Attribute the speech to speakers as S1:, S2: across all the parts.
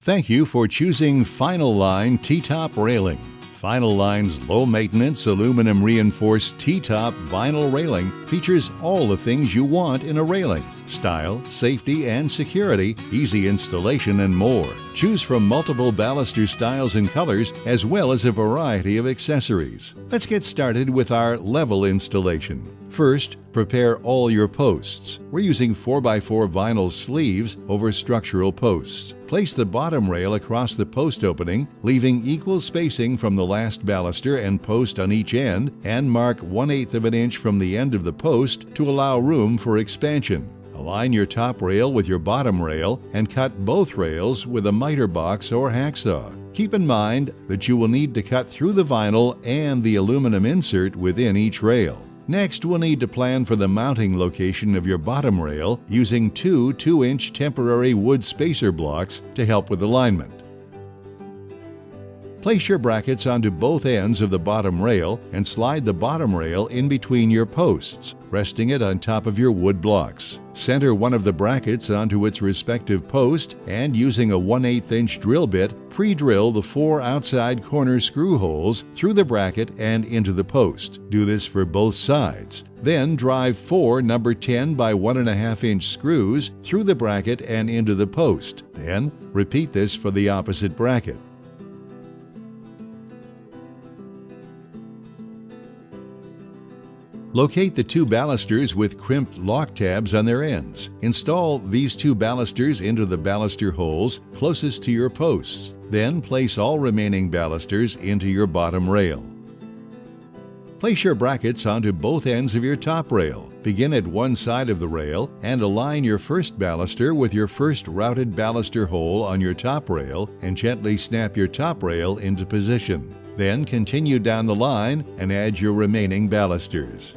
S1: Thank you for choosing Finyl Line T-Top Railing. Finyl Line's low-maintenance aluminum reinforced T-top vinyl railing features all the things you want in a railing: style, safety, and security, easy installation, and more. Choose from multiple baluster styles and colors, as well as a variety of accessories. Let's get started with our level installation. First, prepare all your posts. We're using 4x4 vinyl sleeves over structural posts. Place the bottom rail across the post opening, leaving equal spacing from the last baluster and post on each end, and mark 1/8 of an inch from the end of the post to allow room for expansion. Align your top rail with your bottom rail and cut both rails with a miter box or hacksaw. Keep in mind that you will need to cut through the vinyl and the aluminum insert within each rail. Next, we'll need to plan for the mounting location of your bottom rail using two 2-inch temporary wood spacer blocks to help with alignment. Place your brackets onto both ends of the bottom rail and slide the bottom rail in between your posts, resting it on top of your wood blocks. Center one of the brackets onto its respective post and, using a 1/8 inch drill bit, pre-drill the 4 outside corner screw holes through the bracket and into the post. Do this for both sides. Then drive 4 number 10 by 1.5 inch screws through the bracket and into the post. Then repeat this for the opposite bracket. Locate the 2 balusters with crimped lock tabs on their ends. Install these 2 balusters into the baluster holes closest to your posts. Then place all remaining balusters into your bottom rail. Place your brackets onto both ends of your top rail. Begin at one side of the rail and align your first baluster with your first routed baluster hole on your top rail and gently snap your top rail into position. Then continue down the line and add your remaining balusters.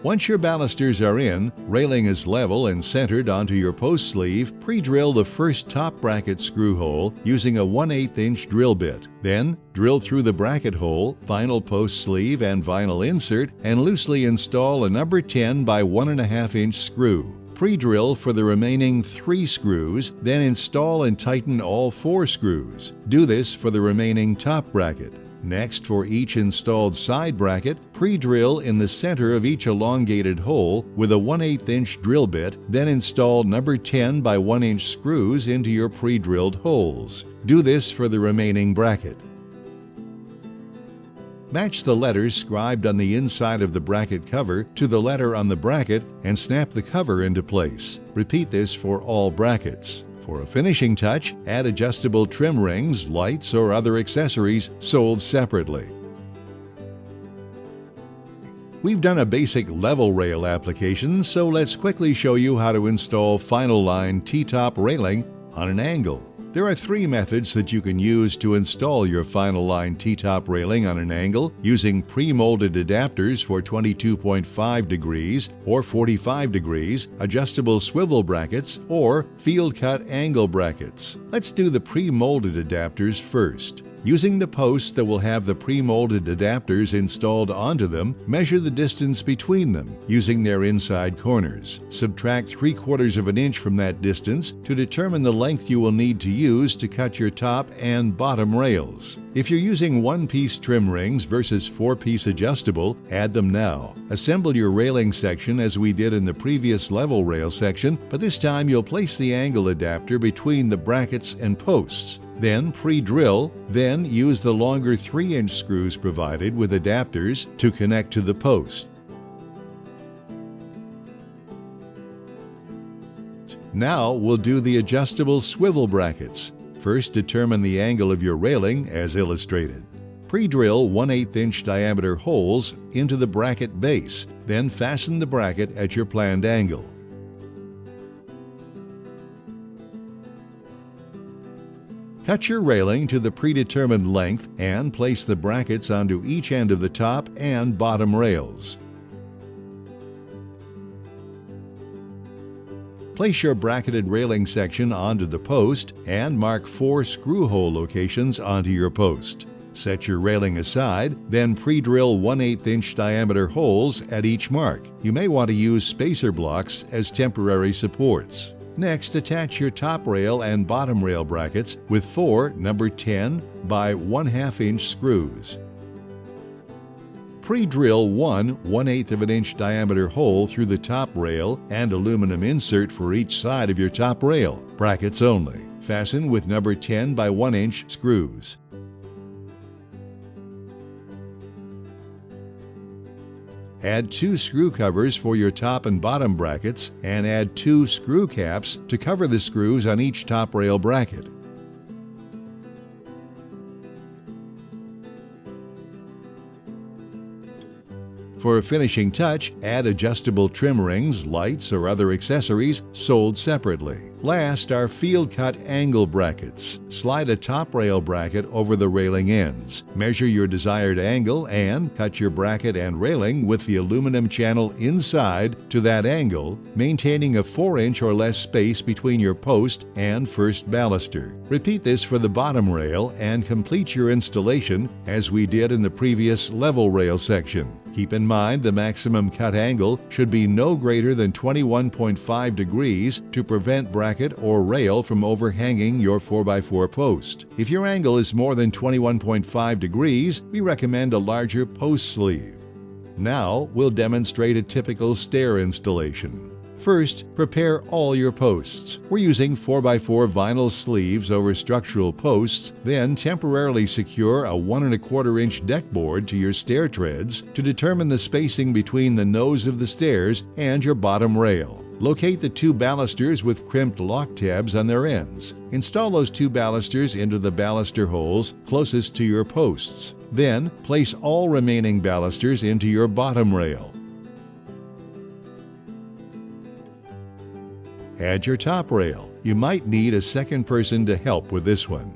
S1: Once your balusters are in, railing is level and centered onto your post sleeve, pre-drill the first top bracket screw hole using a 1/8 inch drill bit. Then, drill through the bracket hole, vinyl post sleeve and vinyl insert, and loosely install a number 10 by 1.5 inch screw. Pre-drill for the remaining 3 screws, then install and tighten all 4 screws. Do this for the remaining top bracket. Next, for each installed side bracket, pre-drill in the center of each elongated hole with a 1/8 inch drill bit, then install number 10 by 1 inch screws into your pre-drilled holes. Do this for the remaining bracket. Match the letters scribed on the inside of the bracket cover to the letter on the bracket and snap the cover into place. Repeat this for all brackets. For a finishing touch, add adjustable trim rings, lights, or other accessories sold separately. We've done a basic level rail application, so let's quickly show you how to install Finyl Line T-top railing on an angle. There are 3 methods that you can use to install your Finyl Line T-top railing on an angle using pre-molded adapters for 22.5 degrees or 45 degrees, adjustable swivel brackets, or field-cut angle brackets. Let's do the pre-molded adapters first. Using the posts that will have the pre-molded adapters installed onto them, measure the distance between them using their inside corners. Subtract 3/4 of an inch from that distance to determine the length you will need to use to cut your top and bottom rails. If you're using 1-piece trim rings versus 4-piece adjustable, add them now. Assemble your railing section as we did in the previous level rail section, but this time you'll place the angle adapter between the brackets and posts. Then pre-drill, then use the longer 3-inch screws provided with adapters to connect to the post. Now we'll do the adjustable swivel brackets. First, determine the angle of your railing as illustrated. Pre-drill 1/8 inch diameter holes into the bracket base, then fasten the bracket at your planned angle. Cut your railing to the predetermined length and place the brackets onto each end of the top and bottom rails. Place your bracketed railing section onto the post and mark 4 screw hole locations onto your post. Set your railing aside, then pre-drill 1/8 inch diameter holes at each mark. You may want to use spacer blocks as temporary supports. Next, attach your top rail and bottom rail brackets with 4 number 10 by 1/2 inch screws. Pre-drill one 1/8 of an inch diameter hole through the top rail and aluminum insert for each side of your top rail, brackets only. Fasten with number 10 by 1 inch screws. Add 2 screw covers for your top and bottom brackets and add 2 screw caps to cover the screws on each top rail bracket. For a finishing touch, add adjustable trim rings, lights, or other accessories sold separately. Last are field cut angle brackets. Slide a top rail bracket over the railing ends. Measure your desired angle and cut your bracket and railing with the aluminum channel inside to that angle, maintaining a 4-inch or less space between your post and first baluster. Repeat this for the bottom rail and complete your installation as we did in the previous level rail section. Keep in mind the maximum cut angle should be no greater than 21.5 degrees to prevent bracket or rail from overhanging your 4x4 post. If your angle is more than 21.5 degrees, we recommend a larger post sleeve. Now we'll demonstrate a typical stair installation. First, prepare all your posts. We're using 4x4 vinyl sleeves over structural posts, then temporarily secure a 1 1/4 inch deck board to your stair treads to determine the spacing between the nose of the stairs and your bottom rail. Locate the 2 balusters with crimped lock tabs on their ends. Install those 2 balusters into the baluster holes closest to your posts. Then, place all remaining balusters into your bottom rail. Add your top rail. You might need a second person to help with this one.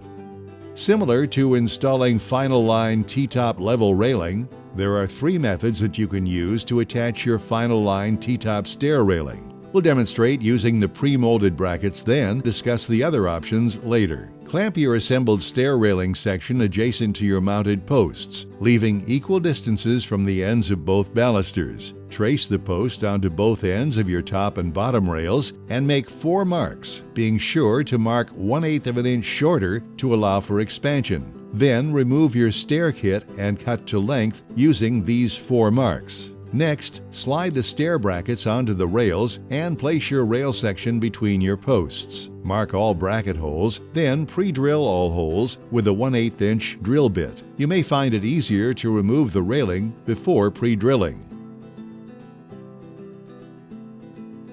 S1: Similar to installing Finyl line T-top level railing, there are 3 methods that you can use to attach your Finyl line T-top stair railing. We'll demonstrate using the pre-molded brackets, then discuss the other options later. Clamp your assembled stair railing section adjacent to your mounted posts, leaving equal distances from the ends of both balusters. Trace the post onto both ends of your top and bottom rails and make 4 marks, being sure to mark 1/8 of an inch shorter to allow for expansion. Then remove your stair kit and cut to length using these 4 marks. Next, slide the stair brackets onto the rails and place your rail section between your posts. Mark all bracket holes, then pre-drill all holes with a 1/8 inch drill bit. You may find it easier to remove the railing before pre-drilling.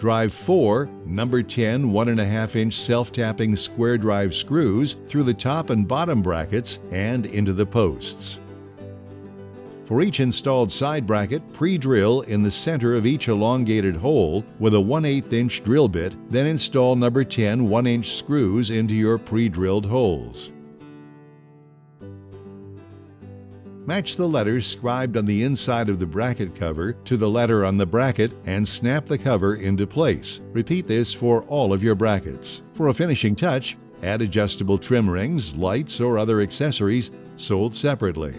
S1: Drive 4 number 10 1.5 inch self-tapping square drive screws through the top and bottom brackets and into the posts. For each installed side bracket, pre-drill in the center of each elongated hole with a 1/8 inch drill bit, then install number 10 1-inch screws into your pre-drilled holes. Match the letters scribed on the inside of the bracket cover to the letter on the bracket and snap the cover into place. Repeat this for all of your brackets. For a finishing touch, add adjustable trim rings, lights, or other accessories sold separately.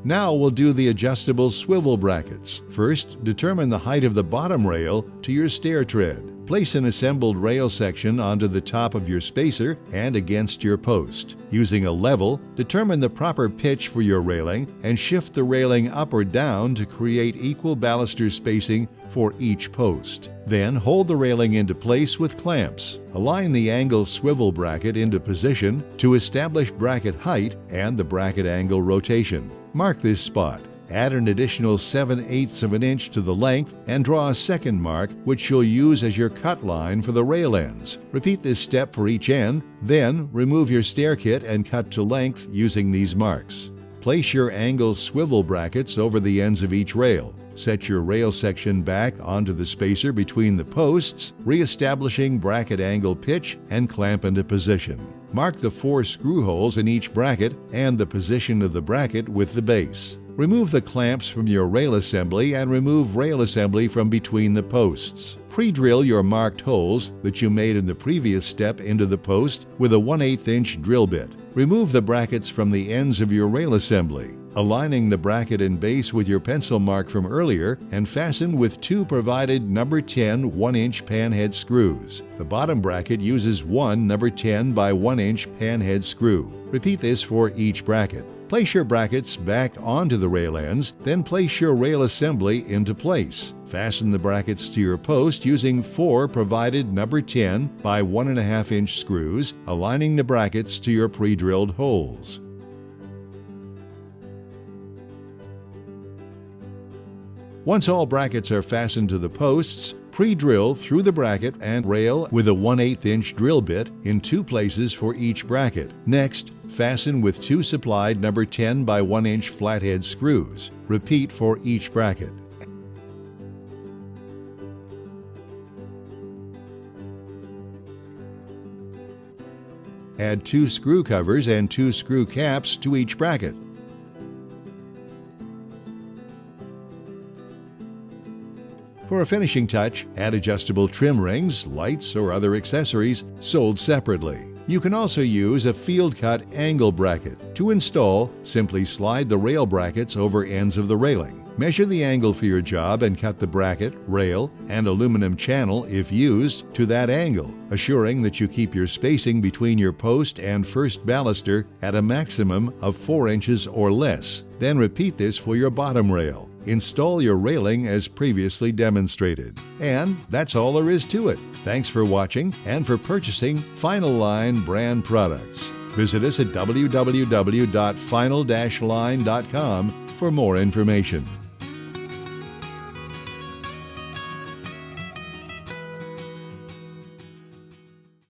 S1: Now we'll do the adjustable swivel brackets. First, determine the height of the bottom rail to your stair tread. Place an assembled rail section onto the top of your spacer and against your post. Using a level, determine the proper pitch for your railing and shift the railing up or down to create equal baluster spacing for each post. Then hold the railing into place with clamps. Align the angle swivel bracket into position to establish bracket height and the bracket angle rotation. Mark this spot. Add an additional 7/8 of an inch to the length and draw a second mark, which you'll use as your cut line for the rail ends. Repeat this step for each end, then remove your stair kit and cut to length using these marks. Place your angle swivel brackets over the ends of each rail. Set your rail section back onto the spacer between the posts, re-establishing bracket angle pitch, and clamp into position. Mark the 4 screw holes in each bracket and the position of the bracket with the base. Remove the clamps from your rail assembly and remove rail assembly from between the posts. Pre-drill your marked holes that you made in the previous step into the post with a 1/8 inch drill bit. Remove the brackets from the ends of your rail assembly. aligning the bracket and base with your pencil mark from earlier, and fasten with 2 provided number 10 1-inch panhead screws. The bottom bracket uses 1 number 10 by 1-inch panhead screw. Repeat this for each bracket. Place your brackets back onto the rail ends, then place your rail assembly into place. Fasten the brackets to your post using 4 provided number 10 by 1.5-inch screws, aligning the brackets to your pre-drilled holes. Once all brackets are fastened to the posts, pre-drill through the bracket and rail with a 1/8-inch drill bit in 2 places for each bracket. Next, fasten with 2 supplied number 10 by 1-inch flathead screws. Repeat for each bracket. Add 2 screw covers and 2 screw caps to each bracket. For a finishing touch, add adjustable trim rings, lights, or other accessories sold separately. You can also use a field-cut angle bracket. To install, simply slide the rail brackets over ends of the railing. Measure the angle for your job and cut the bracket, rail, and aluminum channel, if used, to that angle, assuring that you keep your spacing between your post and first baluster at a maximum of 4 inches or less. Then repeat this for your bottom rail. Install your railing as previously demonstrated. And that's all there is to it. Thanks for watching and for purchasing Finyl Line brand products. Visit us at www.finyl-line.com for more information.